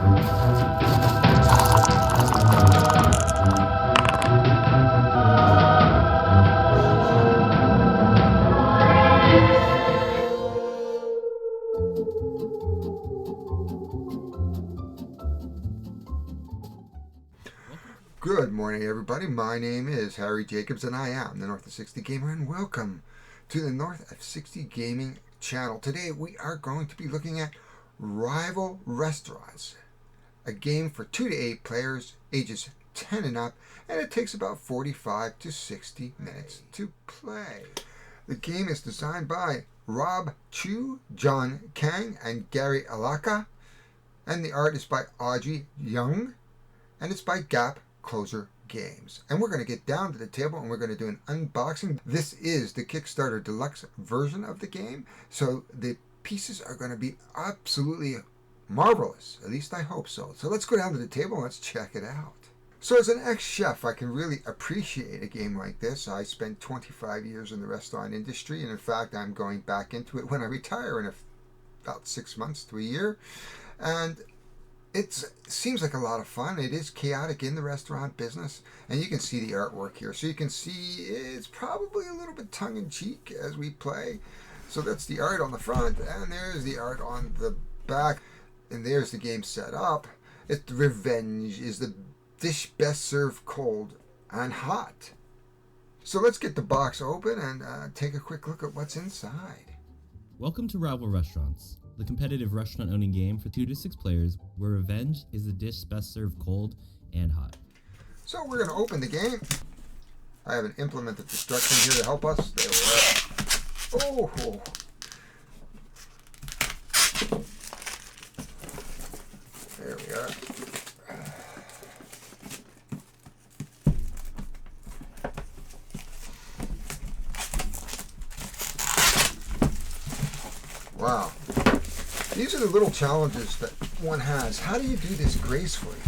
Good morning, everybody. My name is Harry Jacobs, and I am the North of 60 Gamer, and welcome to the North of 60 Gaming channel. Today, we are going to be looking at Rival Restaurants, a game for 2 to 8 players, ages 10 and up, and it takes about 45 to 60 minutes to play. The game is designed by Rob Chu, John Kang, and Gary Alaka, and the art is by Audrey Young, and it's by Gap Closer Games. And we're going to get down to the table and we're going to do an unboxing. This is the Kickstarter Deluxe version of the game, so the pieces are going to be absolutely marvelous. At least I hope so. So let's go down to the table and let's check it out. So as an ex-chef, I can really appreciate a game like this. I spent 25 years in the restaurant industry, and in fact, I'm going back into it when I retire in about 6 months to a year. And it seems like a lot of fun. It is chaotic in the restaurant business, and you can see the artwork here. So you can see it's probably a little bit tongue-in-cheek as we play. So that's the art on the front, and there's the art on the back, and there's the game set up. It's Revenge is the dish best served cold and hot. So let's get the box open and take a quick look at what's inside. Welcome to Rival Restaurants, the competitive restaurant-owning game for 2 to 6 players, where revenge is the dish best served cold and hot. So we're going to open the game. I have an implement of destruction here to help us. There we are. Oh! There we are. Wow. These are the little challenges that one has. How do you do this gracefully?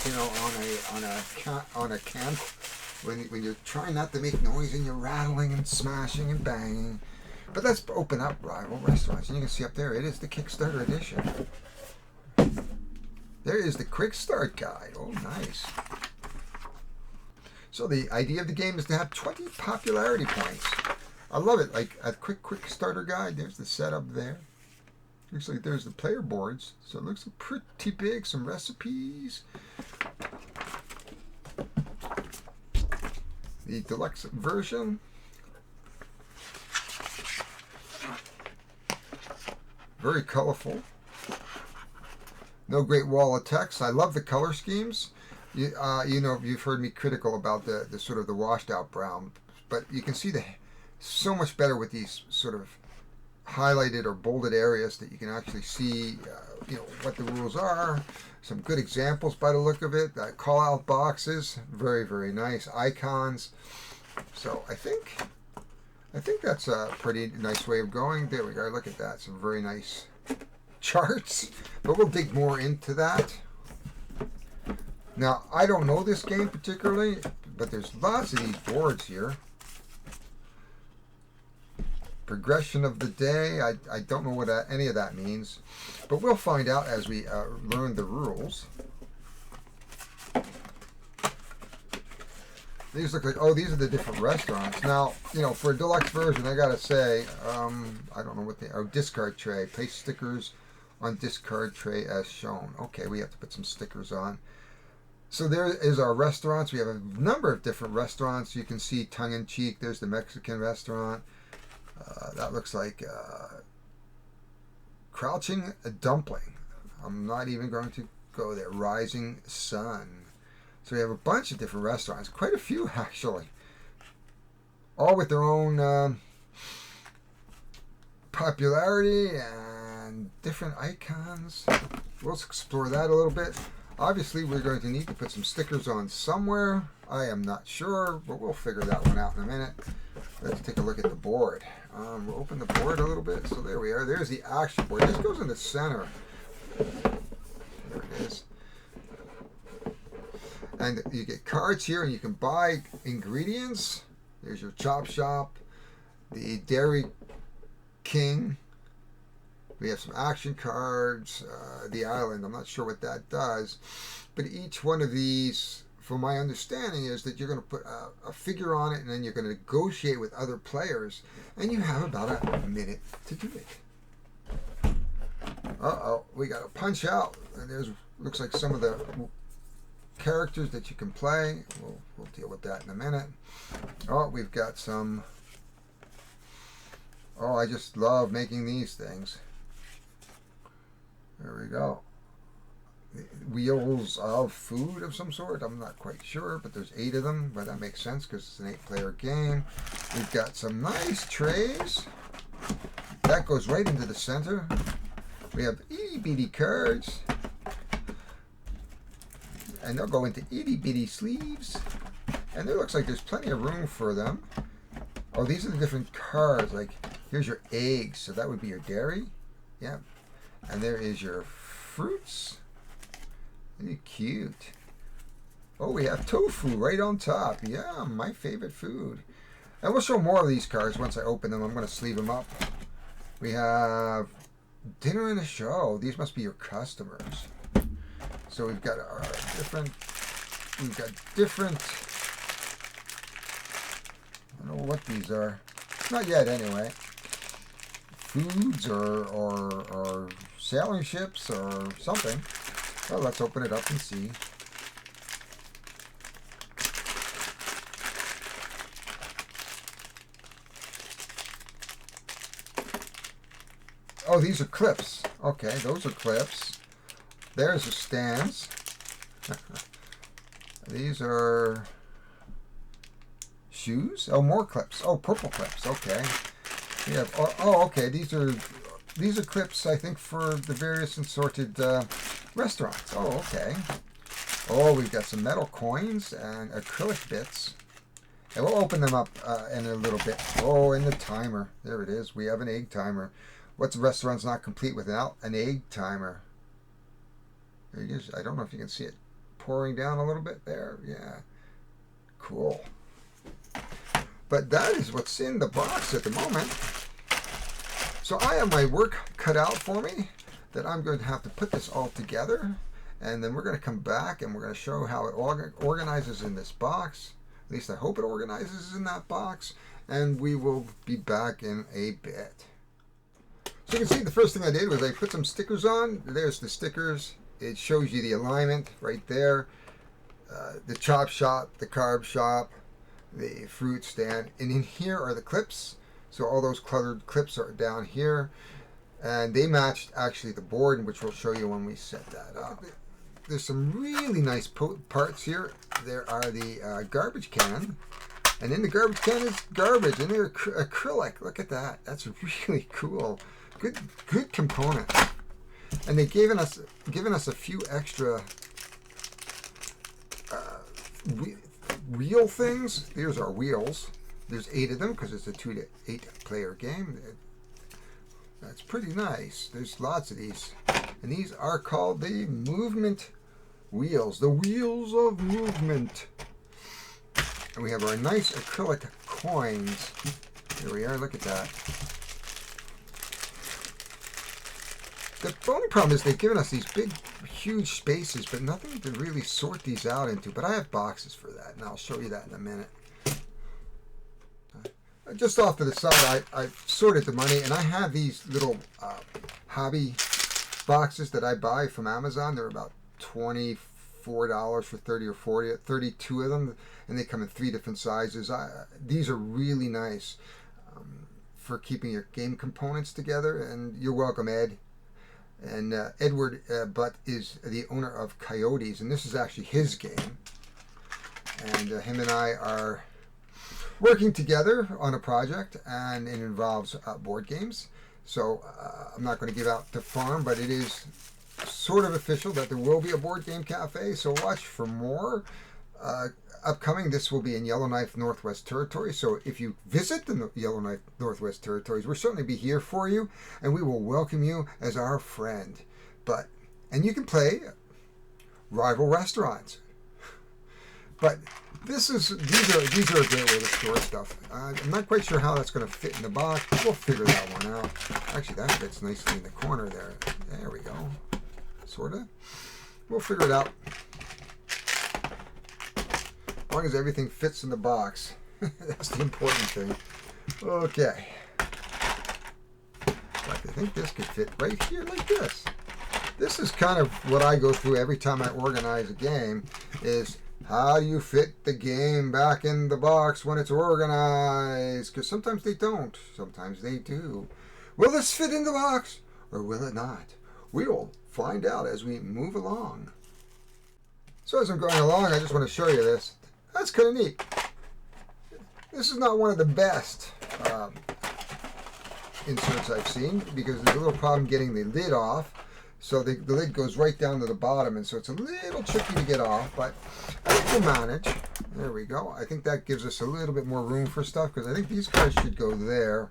You know, on a can, when you're trying not to make noise and you're rattling and smashing and banging. But let's open up Rival Restaurants, and you can see up there it is the Kickstarter edition. There is the quick start guide. Oh, nice. So the idea of the game is to have 20 popularity points. I love it. Like a quick starter guide. There's the setup there. Looks like there's the player boards. So it looks pretty big. Some recipes. The deluxe version. Very colorful. No great wall of text. I love the color schemes. You know, you've heard me critical about the sort of the washed out brown, but you can see so much better with these sort of highlighted or bolded areas that you can actually see you know, what the rules are. Some good examples by the look of it. Call out boxes, very nice. Icons. So I think that's a pretty nice way of going. There we go. Look at that. Some very nice charts, but we'll dig more into that. Now, I don't know this game particularly, but there's lots of these boards here. Progression of the day. I don't know what any of that means, but we'll find out as we learn the rules. These look like, oh, these are the different restaurants. Now, you know, for a deluxe version, I gotta say, I don't know what they are. Discard tray. Place stickers on discard tray as shown. Okay, we have to put some stickers on. So there is our restaurants. We have a number of different restaurants. You can see tongue-in-cheek. There's the Mexican restaurant. That looks like Crouching Dumpling. I'm not even going to go there. Rising Sun. So we have a bunch of different restaurants. Quite a few, actually. All with their own popularity and different icons. We'll explore that a little bit. Obviously, we're going to need to put some stickers on somewhere. I am not sure, but we'll figure that one out in a minute. Let's take a look at the board. We'll open the board a little bit. So there we are. There's the action board. This goes in the center. There it is. And you get cards here, and you can buy ingredients. There's your Chop Shop, the Dairy King, We have some action cards. The island, I'm not sure what that does. But each one of these, from my understanding, is that you're going to put a figure on it, and then you're going to negotiate with other players, and you have about a minute to do it. Uh-oh, we got to punch out. And there's, looks like some of the characters that you can play. We'll deal with that in a minute. Oh, we've got some... Oh, I just love making these things. There we go. Wheels of food of some sort. I'm not quite sure, but there's 8 of them. But that makes sense because it's an 8-player game. We've got some nice trays. That goes right into the center. We have itty bitty cards. And they'll go into itty bitty sleeves. And it looks like there's plenty of room for them. Oh, these are the different cards. Like, here's your eggs. So that would be your dairy. Yeah. And there is your fruits. Really cute. Oh, we have tofu right on top. Yeah, my favorite food. And we'll show more of these cards once I open them. I'm going to sleeve them up. We have dinner and a show. These must be your customers. So we've got our different... We've got different... I don't know what these are. Not yet, anyway. Foods or sailing ships or something. Well, let's open it up and see. Oh, these are clips. Okay, those are clips. There's the stands. These are shoes. Oh, more clips. Oh, purple clips. Okay. We have. Oh, okay. These are clips, I think, for the various assorted restaurants. Oh, okay. Oh, we've got some metal coins and acrylic bits. And we'll open them up in a little bit. Oh, and the timer. There it is. We have an egg timer. What's restaurant's not complete without an egg timer? There it is. I don't know if you can see it pouring down a little bit there. Yeah. Cool. But that is what's in the box at the moment. So I have my work cut out for me that I'm going to have to put this all together. And then we're going to come back and we're going to show how it organizes in this box. At least I hope it organizes in that box. And we will be back in a bit. So you can see the first thing I did was I put some stickers on. There's the stickers. It shows you the alignment right there. The chop shop, the carb shop, the fruit stand. And in here are the clips. So all those cluttered clips are down here. And they matched actually the board, which we'll show you when we set that up. There's some really nice parts here. There are the garbage can. And in the garbage can is garbage. And they're acrylic. Look at that. That's really cool. Good component. And they've given us a few extra wheel things. Here's our wheels. There's 8 of them because it's a 2 to 8 player game. That's pretty nice. There's lots of these. And these are called the movement wheels. The wheels of movement. And we have our nice acrylic coins. Here we are. Look at that. The only problem is they've given us these big, huge spaces, but nothing to really sort these out into. But I have boxes for that, and I'll show you that in a minute. Just off to the side, I've sorted the money, and I have these little hobby boxes that I buy from Amazon. They're about $24 for 30 or 40, 32 of them, and they come in 3 different sizes. These are really nice for keeping your game components together, and you're welcome, Ed. And Edward Butt is the owner of Coyotes, and this is actually his game. And him and I are working together on a project, and it involves board games. So I'm not going to give out the farm, but it is sort of official that there will be a board game cafe. So watch for more upcoming. This will be in Yellowknife Northwest Territories. So if you visit the Yellowknife Northwest Territories, we'll certainly be here for you, and we will welcome you as our friend. And you can play rival restaurants. But these are a great way to store stuff. I'm not quite sure how that's going to fit in the box. We'll figure that one out. Actually, that fits nicely in the corner there. There we go. Sorta. We'll figure it out. As long as everything fits in the box. That's the important thing. Okay. In fact, I think this could fit right here like this. This is kind of what I go through every time I organize a game, is how do you fit the game back in the box when it's organized? Because sometimes they don't. Sometimes they do. Will this fit in the box or will it not? We'll find out as we move along. So as I'm going along, I just want to show you this. That's kind of neat. This is not one of the best inserts I've seen because there's a little problem getting the lid off. So the lid goes right down to the bottom, and so it's a little tricky to get off, but I think we'll manage. There we go. I think that gives us a little bit more room for stuff because I think these cards should go there.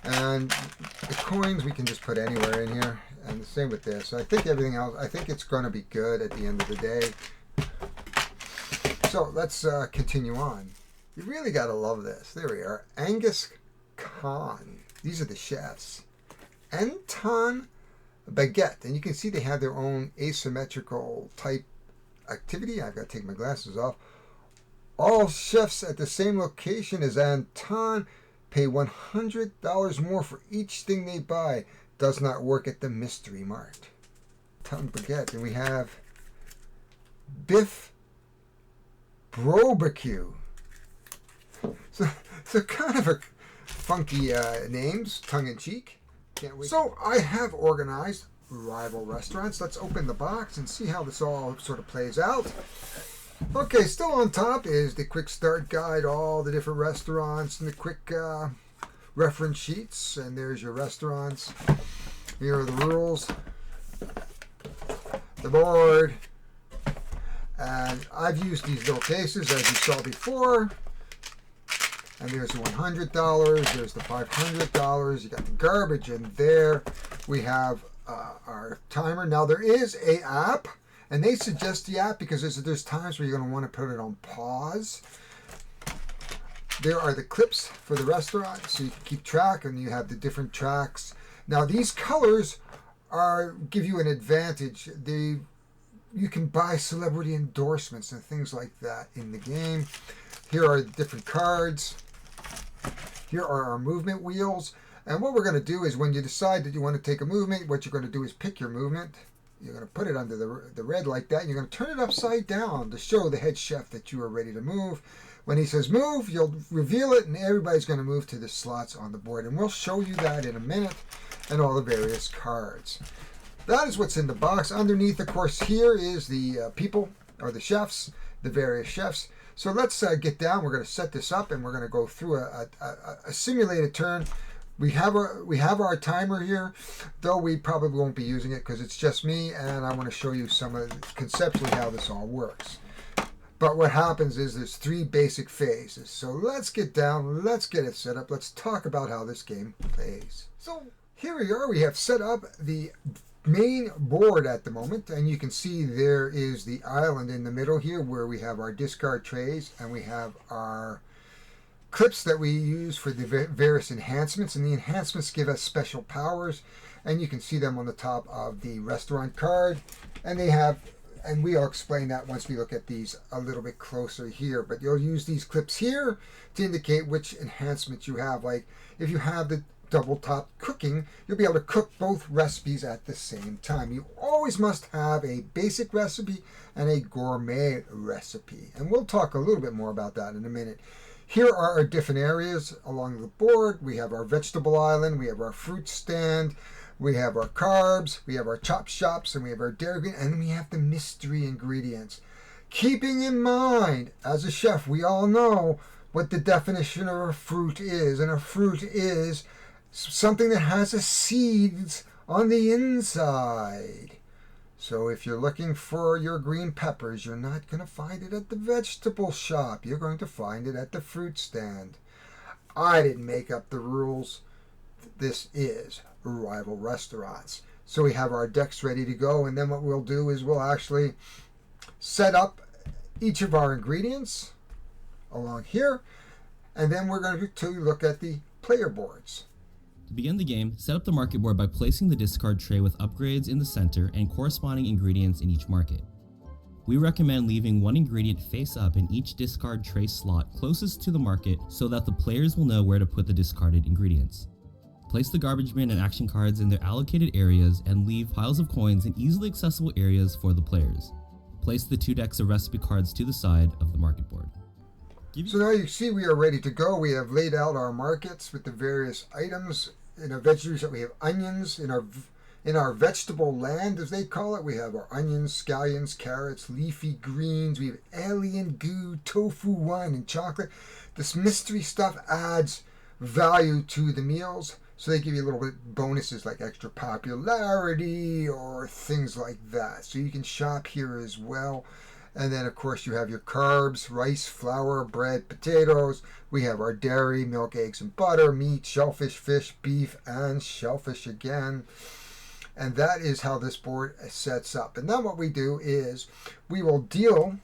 And the coins we can just put anywhere in here, and the same with this. So I think everything else, I think it's going to be good at the end of the day. So let's continue on. You really got to love this. There we are. Angus Khan. These are the chefs. Anton Baguette. And you can see they have their own asymmetrical type activity. I've got to take my glasses off. All chefs at the same location as Anton pay $100 more for each thing they buy. Does not work at the Mystery Mart. Anton Baguette. And we have Biff Barbecue. So kind of a funky names, tongue-in-cheek. Can't wait. So I have organized rival restaurants. Let's open the box and see how this all sort of plays out. Okay, still on top is the quick start guide, all the different restaurants and the quick reference sheets. And there's your restaurants. Here are the rules. The board. And I've used these little cases as you saw before. And there's the $100, there's the $500, you got the garbage in there. We have our timer. Now there is a app, and they suggest the app because there's times where you're going to want to put it on pause. There are the clips for the restaurant, so you can keep track, and you have the different tracks. Now these colors give you an advantage. You can buy celebrity endorsements and things like that in the game. Here are the different cards. Here are our movement wheels. And what we're going to do is when you decide that you want to take a movement, what you're going to do is pick your movement. You're going to put it under the red like that. And you're going to turn it upside down to show the head chef that you are ready to move. When he says move, you'll reveal it and everybody's going to move to the slots on the board. And we'll show you that in a minute and all the various cards. That is what's in the box. Underneath, of course, here is the people, or the chefs, the various chefs. So let's get down. We're going to set this up, and we're going to go through a simulated turn. We have our timer here, though we probably won't be using it because it's just me, and I want to show you some of conceptually how this all works. But what happens is there's 3 basic phases. So let's get down. Let's get it set up. Let's talk about how this game plays. So here we are. We have set up the main board at the moment, and you can see there is the island in the middle here where we have our discard trays and we have our clips that we use for the various enhancements, and the enhancements give us special powers, and you can see them on the top of the restaurant card, and we'll explain that once we look at these a little bit closer here. But you'll use these clips here to indicate which enhancements you have. Like if you have the double top cooking, you'll be able to cook both recipes at the same time. You always must have a basic recipe and a gourmet recipe, and we'll talk a little bit more about that in a minute. Here are our different areas along the board. We have our vegetable island, we have our fruit stand, we have our carbs, we have our chop shops, and we have our dairy green, and we have the mystery ingredients. Keeping in mind, as a chef, we all know what the definition of a fruit is, and a fruit is something that has a seeds on the inside. So if you're looking for your green peppers, you're not going to find it at the vegetable shop. You're going to find it at the fruit stand. I didn't make up the rules. This is Rival Restaurants. So we have our decks ready to go, and then what we'll do is we'll actually set up each of our ingredients. along here. And then we're going to look at the player boards. To begin the game, set up the market board by placing the discard tray with upgrades in the center and corresponding ingredients in each market. We recommend leaving one ingredient face up in each discard tray slot closest to the market so that the players will know where to put the discarded ingredients. Place the garbage bin and action cards in their allocated areas and leave piles of coins in easily accessible areas for the players. Place the 2 decks of recipe cards to the side of the market board. So now you see we are ready to go. We have laid out our markets with the various items. In our vegetables, we have onions. In our vegetable land, as they call it, we have our onions, scallions, carrots, leafy greens. We have alien goo, tofu, wine, and chocolate. This mystery stuff adds value to the meals. So they give you a little bit bonuses like extra popularity or things like that. So you can shop here as well. And then, of course, you have your carbs, rice, flour, bread, potatoes. We have our dairy, milk, eggs, and butter, meat, shellfish, fish, beef, and shellfish again. And that is how this board sets up. And then what we do is we will deal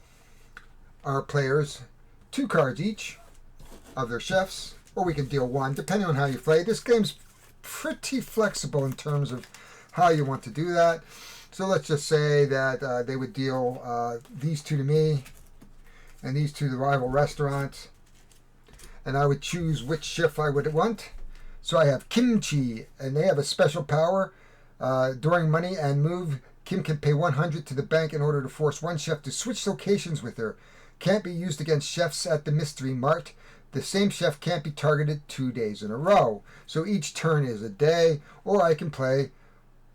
our players 2 cards each of their chefs, or we can deal 1, depending on how you play. This game's pretty flexible in terms of how you want to do that. So let's just say that they would deal these 2 to me and these 2 to the rival restaurant. And I would choose which chef I would want. So I have kimchi, and they have a special power. During money and move, Kim can pay 100 to the bank in order to force one chef to switch locations with her. Can't be used against chefs at the Mystery Mart. The same chef can't be targeted 2 days in a row. So each turn is a day. Or I can play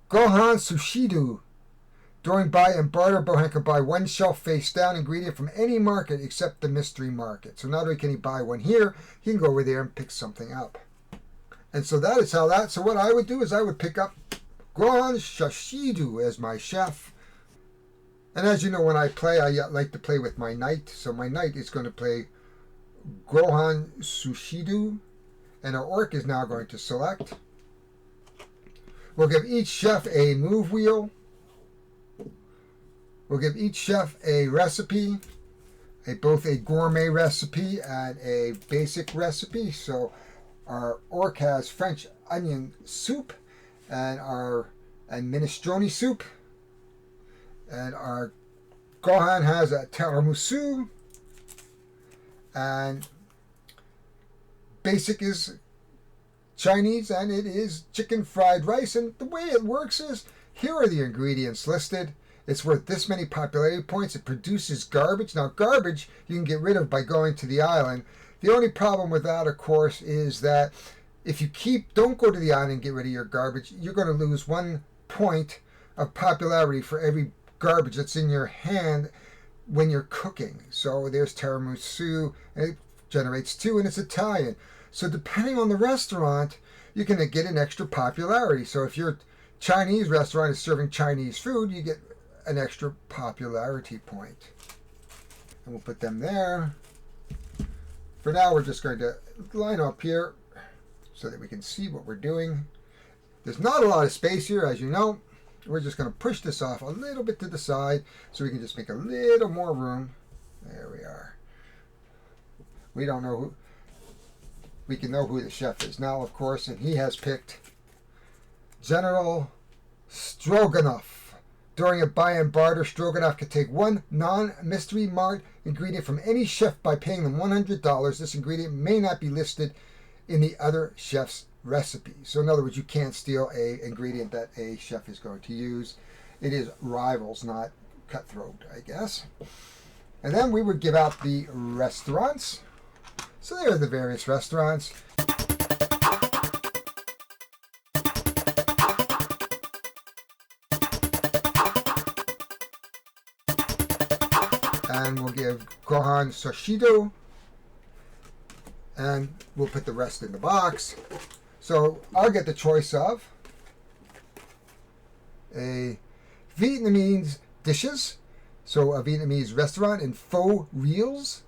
Gohan Sushido. During buy and barter, Bohan can buy 1 shelf face down ingredient from any market except the Mystery Market. So not only can he buy 1 here, he can go over there and pick something up. And so that is how that. So what I would do is I would pick up Gohan Sushido as my chef. And as you know, when I play, I like to play with my knight. So my knight is going to play Gohan Sushido. And our orc is now going to select. We'll give each chef a move wheel. We'll give each chef a recipe. Both a gourmet recipe and a basic recipe. So our orc has French onion soup. And our minestrone soup. And our Gohan has a tiramisu. And basic is Chinese, and it is chicken fried rice. And the way it works is, here are the ingredients listed. It's worth this many popularity points. It produces garbage. Now, garbage you can get rid of by going to the island. The only problem with that, of course, is that if you don't go to the island and get rid of your garbage, you're going to lose 1 point of popularity for every garbage that's in your hand when you're cooking. So there's tiramisu, and it generates 2, and it's Italian. So depending on the restaurant, you can get an extra popularity. So if your Chinese restaurant is serving Chinese food, you get an extra popularity point. And we'll put them there. For now, we're just going to line up here so that we can see what we're doing. There's not a lot of space here, as you know. We're just going to push this off a little bit to the side so we can just make a little more room. There we are. We don't know who. We can know who the chef is now, of course, and he has picked General Stroganoff. During a buy and barter, Stroganoff can take 1 non-Mystery Mart ingredient from any chef by paying them $100. This ingredient may not be listed in the other chef's recipe. So in other words, you can't steal a ingredient that a chef is going to use. It is rivals, not cutthroat, I guess. And then we would give out the restaurants. So there are the various restaurants. And we'll give Gohan Sushido. And we'll put the rest in the box. So I'll get the choice of a Vietnamese dishes. So a Vietnamese restaurant in faux reels.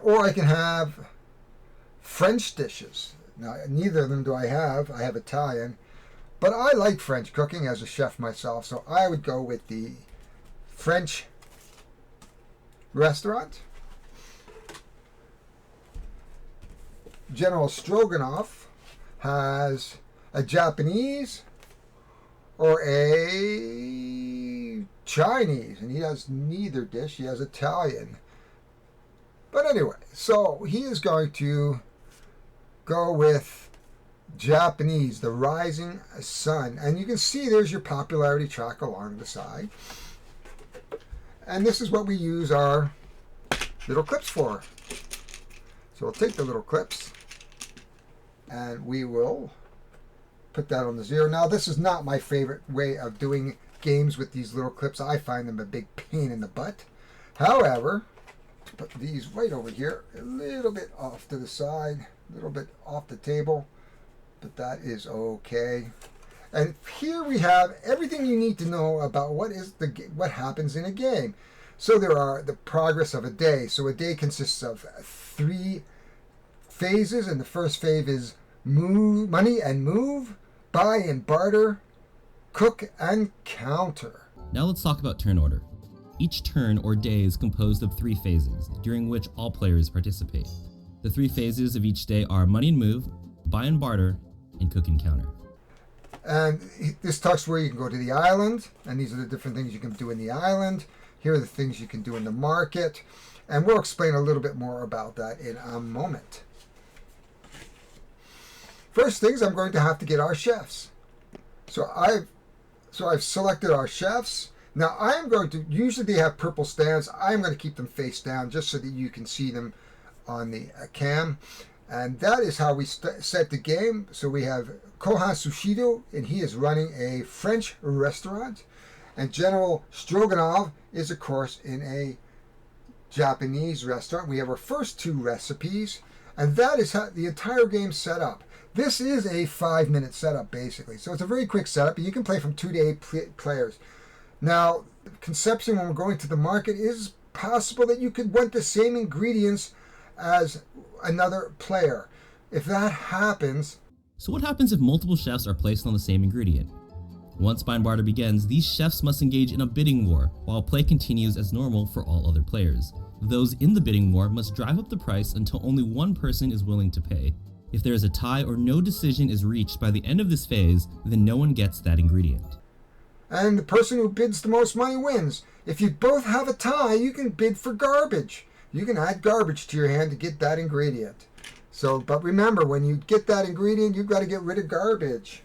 Or I can have French dishes. Now, neither of them do I have. I have Italian. But I like French cooking as a chef myself. So I would go with the French restaurant. General Stroganoff has a Japanese or a Chinese, and he has neither dish. He has Italian. But anyway, so he is going to go with Japanese, the rising sun. And you can see there's your popularity track along the side. And this is what we use our little clips for. So we'll take the little clips and we will put that on the 0. Now, this is not my favorite way of doing games with these little clips. I find them a big pain in the butt. However, put these right over here, a little bit off to the side, a little bit off the table, but that is okay. And here we have everything you need to know about what happens in a game. So there are the progress of a day. So a day consists of 3 phases, and the first phase is move, money and move, buy and barter, cook and counter. Now let's talk about turn order. Each turn or day is composed of 3 phases, during which all players participate. The 3 phases of each day are money and move, buy and barter, and cook and counter. And this talks where you can go to the island, and these are the different things you can do in the island. Here are the things you can do in the market, and we'll explain a little bit more about that in a moment. First things, I'm going to have to get our chefs. So I've selected our chefs. Now I'm going to, usually they have purple stands. I'm going to keep them face down just so that you can see them on the cam. And that is how we set the game. So we have Kohan Sushido, and he is running a French restaurant. And General Stroganoff is, of course, in a Japanese restaurant. We have our first 2 recipes, and that is how the entire game's set up. This is a 5-minute setup, basically. So it's a very quick setup, and you can play from 2 to 8 players. Now, conception when we're going to the market is possible that you could want the same ingredients as another player. If that happens... So what happens if multiple chefs are placed on the same ingredient? Once buy and barter begins, these chefs must engage in a bidding war, while play continues as normal for all other players. Those in the bidding war must drive up the price until only one person is willing to pay. If there is a tie or no decision is reached by the end of this phase, then no one gets that ingredient. And the person who bids the most money wins. If you both have a tie, you can bid for garbage. You can add garbage to your hand to get that ingredient. So, but remember, when you get that ingredient, you've got to get rid of garbage.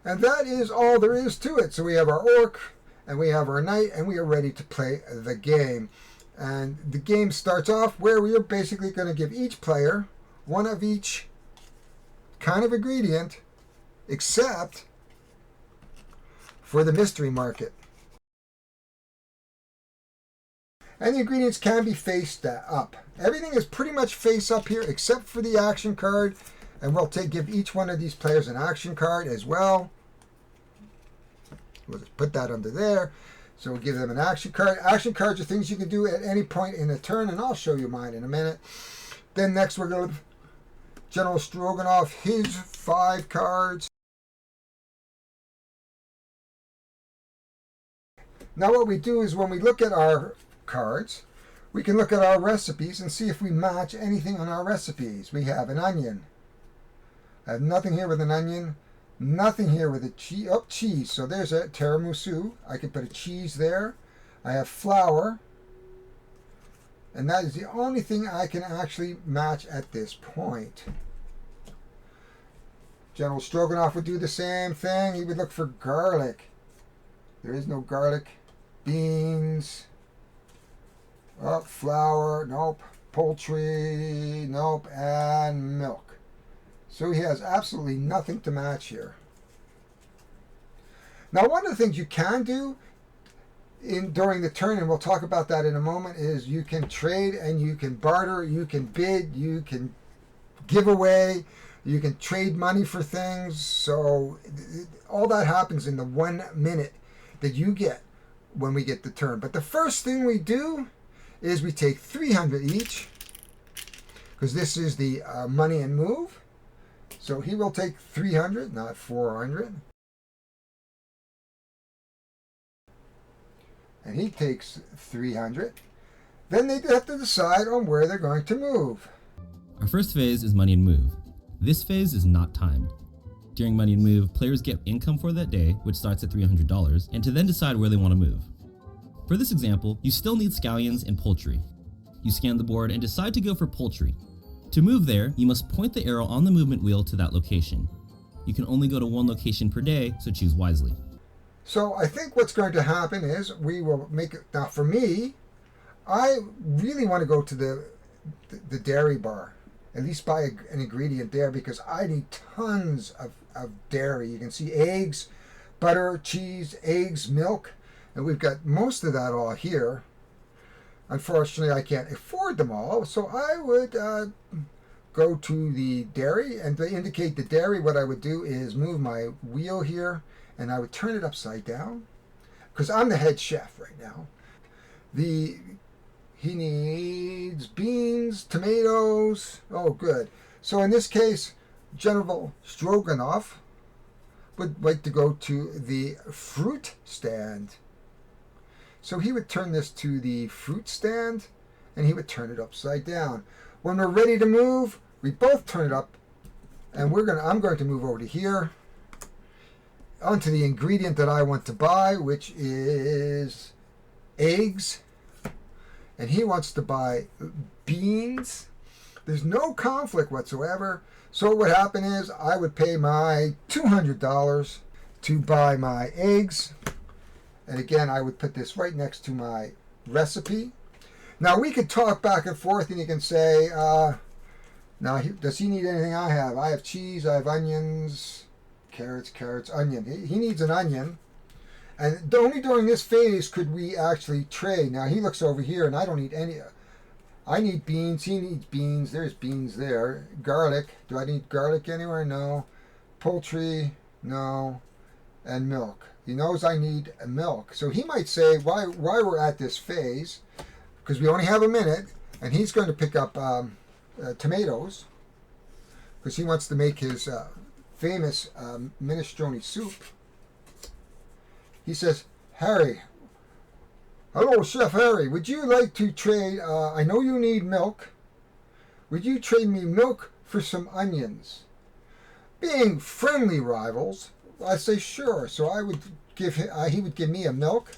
And that is all there is to it. So we have our orc, and we have our knight, and we are ready to play the game. And the game starts off where we are basically going to give each player one of each kind of ingredient, except for the mystery market. And the ingredients can be faced up. Everything is pretty much face up here except for the action card. And we'll give each one of these players an action card as well. We'll just put that under there. So we'll give them an action card. Action cards are things you can do at any point in a turn, and I'll show you mine in a minute. Then next we're going to General Stroganoff, his 5 cards. Now what we do is when we look at our cards, we can look at our recipes and see if we match anything on our recipes. We have an onion. I have nothing here with an onion. Nothing here with a cheese. Oh, cheese. So there's a tiramisu. I can put a cheese there. I have flour. And that is the only thing I can actually match at this point. General Stroganoff would do the same thing. He would look for garlic. There is no garlic. Beans. Oh, flour. Nope. Poultry. Nope. And milk. So he has absolutely nothing to match here. Now, one of the things you can do during the turn, and we'll talk about that in a moment, is you can trade and you can barter, you can bid, you can give away, you can trade money for things. So all that happens in the 1 minute that you get when we get the turn. But the first thing we do is we take 300 each, because this is the money and move. So he will take 300, not 400. and he takes 300. Then they have to decide on where they're going to move. Our first phase is money and move. This phase is not timed. During money and move, players get income for that day, which starts at $300, and to then decide where they want to move. For this example, you still need scallions and poultry. You scan the board and decide to go for poultry. To move there, you must point the arrow on the movement wheel to that location. You can only go to one location per day, so choose wisely. So I think what's going to happen is we will make it. Now for me, I really want to go to the dairy bar, at least buy an ingredient there, because I need tons of dairy. You can see eggs, butter, cheese, eggs, milk, and we've got most of that all here. Unfortunately, I can't afford them all, so I would go to the dairy, and to indicate the dairy, what I would do is move my wheel here, and I would turn it upside down, because I'm the head chef right now. He needs beans, tomatoes. Oh, good. So in this case, General Stroganoff would like to go to the fruit stand. So he would turn this to the fruit stand, and he would turn it upside down. When we're ready to move, we both turn it up, and I'm going to move over to here, onto the ingredient that I want to buy, which is eggs. And he wants to buy beans. There's no conflict whatsoever. So what would happen is I would pay my $200 to buy my eggs. And again, I would put this right next to my recipe. Now we could talk back and forth, and you can say, does he need anything I have? I have cheese, I have onions, carrots, onion. He needs an onion. And only during this phase could we actually trade. Now he looks over here, and I don't need any. I need beans. He needs beans. There's beans there. Garlic. Do I need garlic anywhere? No. Poultry? No. And milk. He knows I need milk. So he might say, why we're at this phase, because we only have a minute, and he's going to pick up tomatoes, because he wants to make his famous minestrone soup. He says, Harry, hello, Chef Harry, would you like to trade, I know you need milk. Would you trade me milk for some onions? Being friendly rivals, I say sure. So I would give him, he would give me a milk,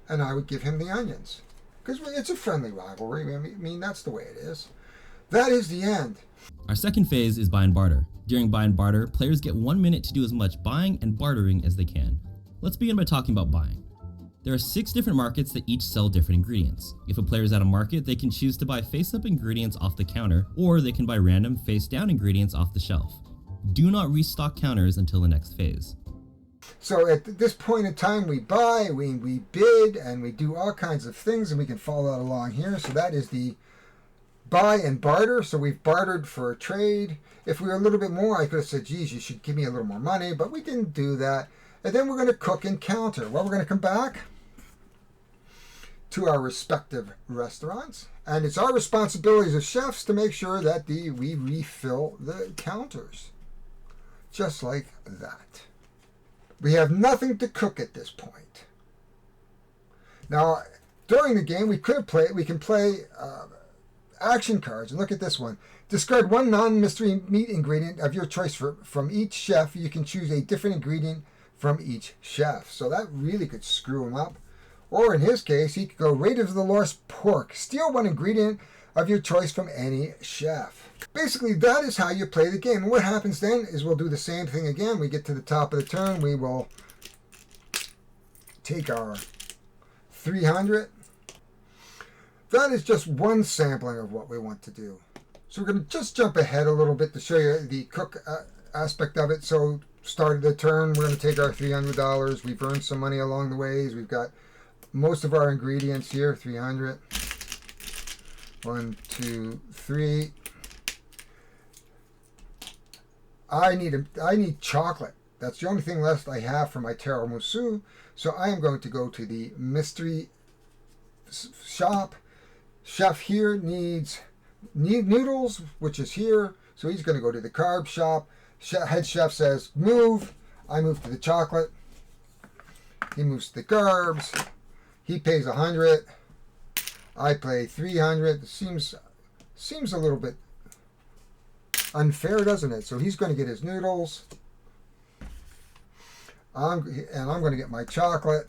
and I would give him the onions. Because it's a friendly rivalry. I mean, that's the way it is. That is the end. Our second phase is buy and barter. During buy and barter, players get 1 minute to do as much buying and bartering as they can. Let's begin by talking about buying. There are 6 different markets that each sell different ingredients. If a player is at a market, they can choose to buy face-up ingredients off the counter, or they can buy random face-down ingredients off the shelf. Do not restock counters until the next phase. So at this point in time, we buy, we bid, and we do all kinds of things, and we can follow that along here. So that is the buy and barter. So we've bartered for a trade. If we were a little bit more, I could have said, geez, you should give me a little more money, but we didn't do that. And then we're going to cook and counter. Well, we're going to come back to our respective restaurants, and it's our responsibility as chefs to make sure that we refill the counters. Just like that. We have nothing to cook at this point. Now, during the game, we can play action cards. And look at this one. Discard one non-mystery meat ingredient of your choice from each chef. You can choose a different ingredient from each chef. So that really could screw him up. Or in his case, he could go Raiders of the Lost Pork. Steal one ingredient of your choice from any chef. Basically, that is how you play the game. And what happens then is we'll do the same thing again. We get to the top of the turn. We will take our 300. That is just one sampling of what we want to do. So we're going to just jump ahead a little bit to show you the cook aspect of it. So started the turn, we're going to take our $300. We've earned some money along the ways. We've got most of our ingredients here, 300. 1, 2, 3. I need chocolate. That's the only thing left I have for my tiramisu. So I am going to go to the mystery shop. Chef here needs noodles, which is here. So he's going to go to the carb shop. Head chef says move. I move to the chocolate. He moves the garbs. He pays 100. I play 300. Seems a little bit unfair, doesn't it? So he's going to get his noodles. I'm going to get my chocolate.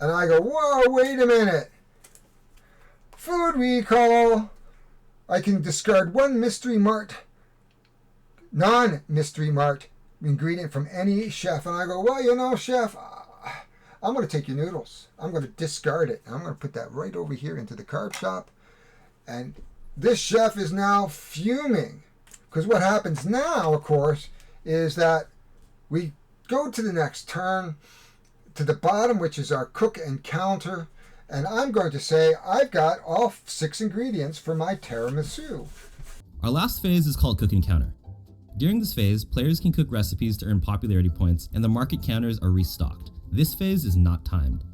And I go, whoa, wait a minute. Food recall. I can discard one Mystery Mart, non-Mystery Mart ingredient from any chef. And I go, well, you know, chef, I'm going to take your noodles. I'm going to discard it. And I'm going to put that right over here into the carb shop. And this chef is now fuming. Because what happens now, of course, is that we go to the next turn, to the bottom, which is our cook and counter. And I'm going to say I've got all 6 ingredients for my tiramisu. Our last phase is called Cook and Counter. During this phase, players can cook recipes to earn popularity points, and the market counters are restocked. This phase is not timed.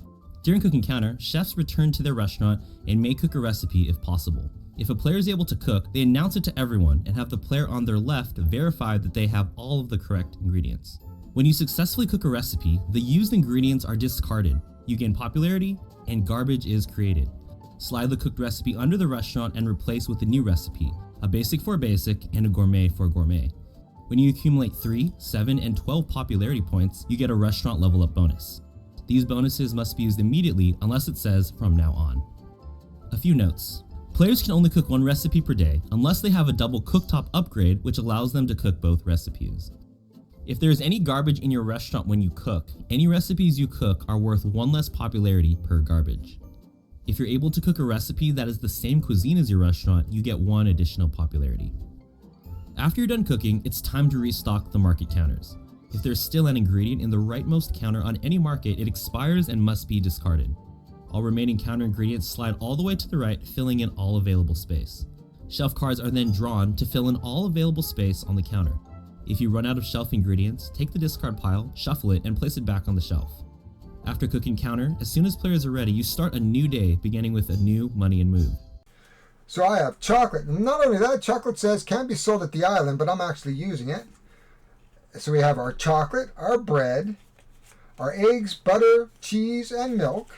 During Cook and Counter, chefs return to their restaurant and may cook a recipe if possible. If a player is able to cook, they announce it to everyone and have the player on their left verify that they have all of the correct ingredients. When you successfully cook a recipe, the used ingredients are discarded. You gain popularity, and garbage is created. Slide the cooked recipe under the restaurant and replace with a new recipe, a basic for a basic and a gourmet for a gourmet. When you accumulate 3, 7, and 12 popularity points, you get a restaurant level up bonus. These bonuses must be used immediately unless it says from now on. A few notes. Players can only cook one recipe per day unless they have a double cooktop upgrade, which allows them to cook both recipes. If there is any garbage in your restaurant when you cook, any recipes you cook are worth 1 less popularity per garbage. If you're able to cook a recipe that is the same cuisine as your restaurant, you get 1 additional popularity. After you're done cooking, it's time to restock the market counters. If there's still an ingredient in the rightmost counter on any market, it expires and must be discarded. All remaining counter ingredients slide all the way to the right, filling in all available space. Shelf cards are then drawn to fill in all available space on the counter. If you run out of shelf ingredients, take the discard pile, shuffle it, and place it back on the shelf. After cooking counter, as soon as players are ready, you start a new day, beginning with a new money and move. So I have chocolate. Not only that, chocolate says can't be sold at the island, but I'm actually using it. So we have our chocolate, our bread, our eggs, butter, cheese, and milk.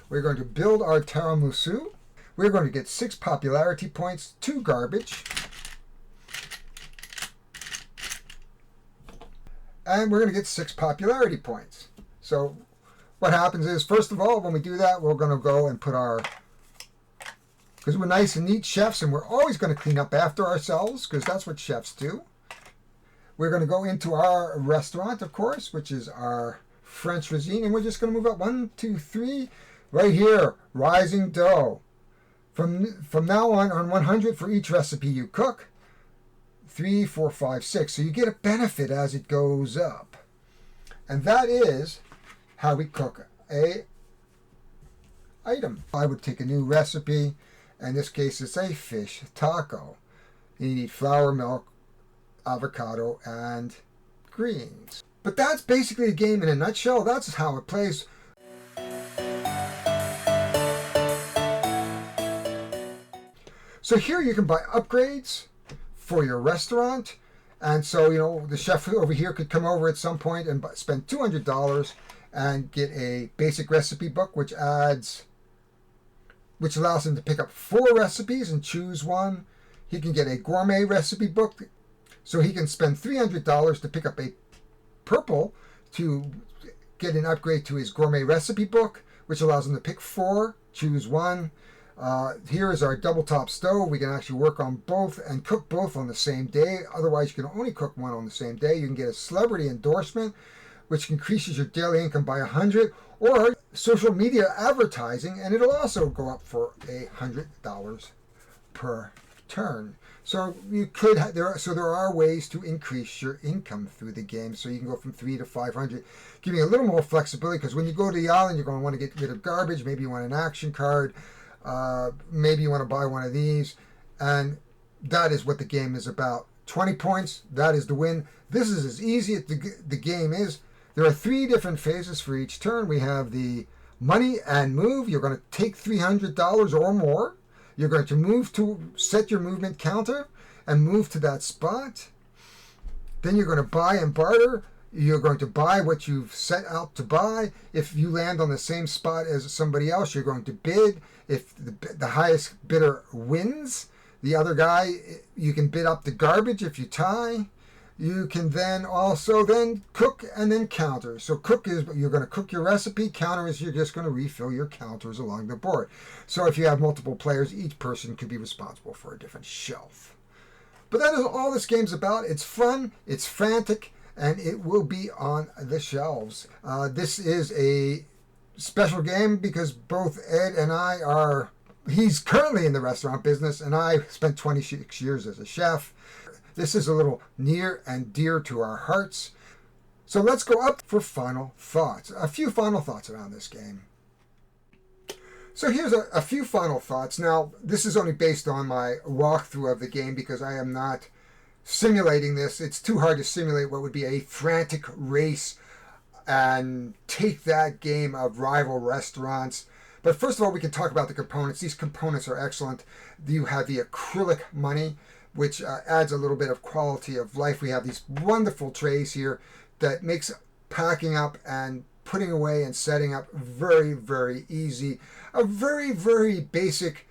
We're going to build our tiramisu. We're going to get 6 popularity points, 2 garbage. And we're going to get 6 popularity points. So what happens is, first of all, when we do that, we're going to go and put our, because we're nice and neat chefs, and we're always going to clean up after ourselves, because that's what chefs do. We're going to go into our restaurant, of course, which is our French cuisine, and we're just going to move up 1, 2, 3, right here, rising dough. From now on 100 for each recipe you cook. 3, 4, 5, 6. So you get a benefit as it goes up. And that is how we cook a item. I would take a new recipe. In this case, it's a fish taco. You need flour, milk, avocado, and greens. But that's basically the game in a nutshell. That's how it plays. So here you can buy upgrades for your restaurant. And so, you know, the chef over here could come over at some point and spend $200 and get a basic recipe book, which allows him to pick up 4 recipes and choose one. He can get a gourmet recipe book, so he can spend $300 to pick up a purple to get an upgrade to his gourmet recipe book, which allows him to pick 4, choose one. Here is our double top stove. We can actually work on both and cook both on the same day. Otherwise, you can only cook one on the same day. You can get a celebrity endorsement, which increases your daily income by 100, or social media advertising, and it'll also go up for $100 per turn. So you could there are ways to increase your income through the game. So you can go from 3 to 500, giving you a little more flexibility. Because when you go to the island, you're going to want to get rid of garbage. Maybe you want an action card. Maybe you want to buy one of these, and that is what the game is about. 20 points, that is the win. This is as easy as the game is. There are 3 different phases for each turn. We have the money and move. You're going to take $300 or more. You're going to move to set your movement counter and move to that spot. Then you're going to buy and barter. You're going to buy what you've set out to buy. If you land on the same spot as somebody else, you're going to bid. If the highest bidder wins, the other guy, you can bid up the garbage if you tie. You can then also cook and then counter. So cook is you're going to cook your recipe. Counter is you're just going to refill your counters along the board. So if you have multiple players, each person could be responsible for a different shelf. But that is all this game's about. It's fun, it's frantic, and it will be on the shelves. This is a special game because both Ed and I are... He's currently in the restaurant business, and I spent 26 years as a chef. This is a little near and dear to our hearts. So let's go up for final thoughts. A few final thoughts around this game. So here's a few final thoughts. Now, this is only based on my walkthrough of the game because I am not simulating this. It's too hard to simulate what would be a frantic race and take that game of rival restaurants. But first of all, we can talk about the components. These components are excellent. You have the acrylic money, which adds a little bit of quality of life. We have these wonderful trays here that makes packing up and putting away and setting up very, very easy. A very, very basic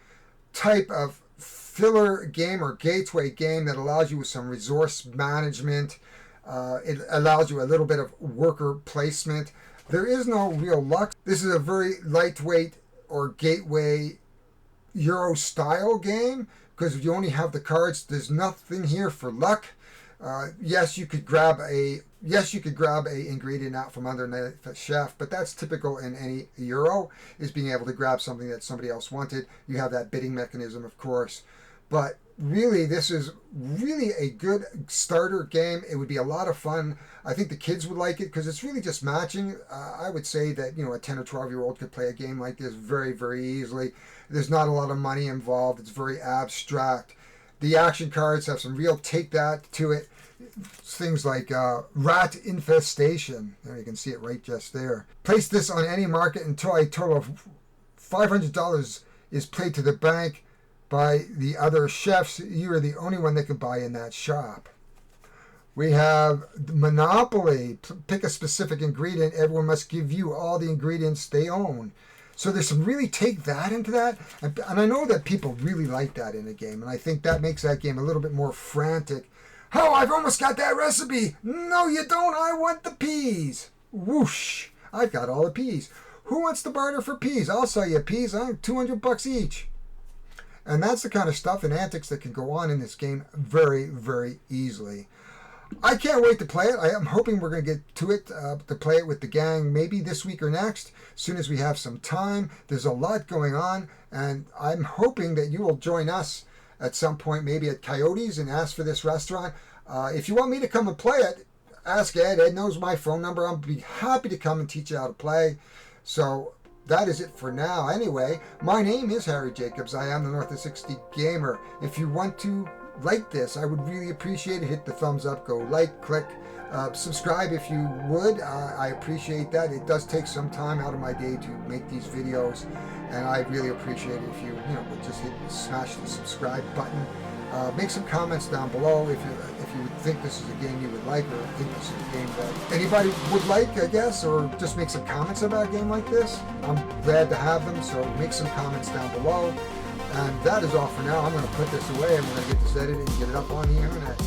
type of filler game or gateway game that allows you with some resource management. It allows you a little bit of worker placement. There is no real luck. This is a very lightweight or gateway Euro style game because you only have the cards. There's nothing here for luck. Yes, you could grab a ingredient out from underneath the chef, but that's typical in any Euro, is being able to grab something that somebody else wanted. You have that bidding mechanism, of course, but really, this is really a good starter game. It would be a lot of fun. I think the kids would like it because it's really just matching. I would say that, a 10 or 12-year-old could play a game like this very, very easily. There's not a lot of money involved. It's very abstract. The action cards have some real take that to it. Things like rat infestation. There, you can see it right just there. Place this on any market until a total of $500 is paid to the bank by the other chefs. You are the only one that can buy in that shop. We have Monopoly. Pick a specific ingredient. Everyone must give you all the ingredients they own. So there's some really take that into that. And I know that people really like that in a game. And I think that makes that game a little bit more frantic. Oh, I've almost got that recipe. No, you don't. I want the peas. Whoosh. I've got all the peas. Who wants to barter for peas? I'll sell you peas. I'm $200 each. And that's the kind of stuff and antics that can go on in this game very, very easily. I can't wait to play it. I am hoping we're going to get to it, to play it with the gang maybe this week or next, as soon as we have some time. There's a lot going on, and I'm hoping that you will join us at some point, maybe at Coyotes, and ask for this restaurant. If you want me to come and play it, ask Ed. Ed knows my phone number. I'll be happy to come and teach you how to play. So that is it for now. Anyway, my name is Harry Jacobs. I am the North of 60 Gamer. If you want to like this, I would really appreciate it. Hit the thumbs up, go like, click, subscribe if you would. I appreciate that. It does take some time out of my day to make these videos, and I really appreciate it if you would just smash the subscribe button. Make some comments down below if you would think this is a game you would like, or think this is a game that anybody would like, I guess, or just make some comments about a game like this. I'm glad to have them, so make some comments down below. And that is all for now. I'm going to put this away and we're going to get this edited and get it up on the internet.